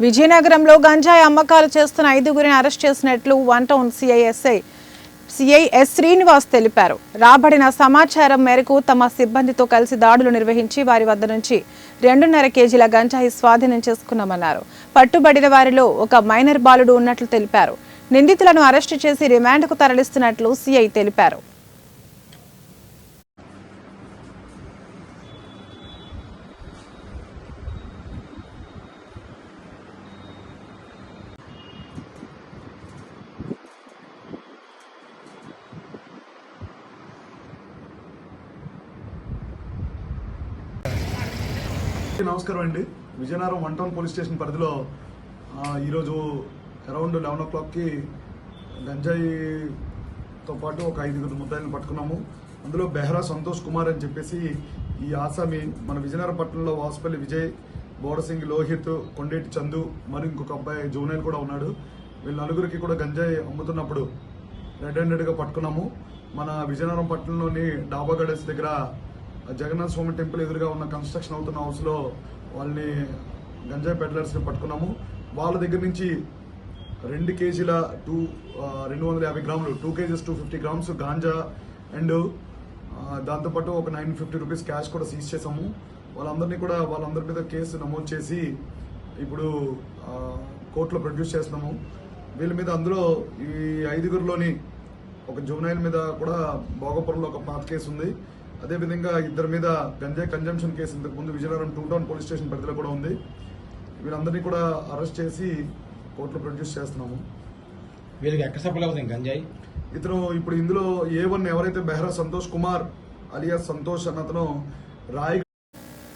విజయనగరంలో గంజాయి అమ్మకాలు చేస్తున్న 5గురిని అరెస్ట్ చేసినట్లు one town CI S Srinivas తెలిపారు. రాబడిన సమాచారం మేరకు తమ సిబ్బందితో కలిసి దాడులు నిర్వహించి వారి వద్ద నుంచి 2.5 కేజీల గంజాయి స్వాధీనం చేసుకున్నామన్నారు. పట్టుబడిన వారిలో ఒక మైనర్ బాలుడు ఉన్నట్లు తెలిపారు. నిందితులను అరెస్టు చేసి రిమాండ్కు తరలిస్తున్నట్లు సిఐ తెలిపారు. నమస్కారం అండి. Vizianagaram one town police station పరిధిలో ఈరోజు అరౌండ్ 11 o'clockకి గంజాయితో పాటు ఒక 5 ముద్దాయిలను పట్టుకున్నాము. అందులో బెహ్రా సంతోష్ కుమార్ అని చెప్పేసి ఈ ఆసామి మన విజయనగరం పట్టణంలో వాసుపల్లి విజయ్, బోడసింగ్ లోహిత్, కొండేటి చందు మరియు ఇంకొక అబ్బాయి జోనైల్ కూడా ఉన్నాడు. వీళ్ళ నలుగురికి కూడా గంజాయి అమ్ముతున్నప్పుడు రెడ్ హ్యాండెడ్గా పట్టుకున్నాము. మన విజయనగరం పట్టణంలోని డాబా గడెస్ దగ్గర జగన్నాథ స్వామి టెంపుల్ ఎదురుగా ఉన్న కన్స్ట్రక్షన్ అవుతున్న హౌస్లో వాళ్ళని గంజాయి పెడ్లర్స్ని పట్టుకున్నాము. వాళ్ళ దగ్గర నుంచి 2 కేజీల 250 గ్రాములు 2 కేజీస్ 250 గ్రామ్స్ గాంజా అండ్ దాంతోపాటు ఒక 950 రూపీస్ క్యాష్ కూడా సీజ్ చేసాము. వాళ్ళందరి మీద కేసు నమోదు చేసి ఇప్పుడు కోర్టులో ప్రొడ్యూస్ చేస్తున్నాము. వీళ్ళ మీద అందులో ఈ 5గురిలోని ఒక జువెనైల్ మీద కూడా భోగపురంలో ఒక పాత కేసు ఉంది. అదేవిధంగా 2 మీద గంజాయి కన్జంప్షన్ కేసు ఇంతకుముందు విజయనగరం 2 టౌన్ పోలీస్ స్టేషన్ పరిధిలో కూడా ఉంది. వీళ్ళందరినీ కూడా అరెస్ట్ చేసి కోర్టులో ప్రొడ్యూస్ చేస్తున్నాము. వీళ్ళకి ఎక్కడ సప్లై అవుతుంది గంజాయి? ఇతను ఇప్పుడు ఇందులో A1 ఎవరైతే బెహ్రా సంతోష్ కుమార్ అలియాస్ సంతోష్ అన్న అతను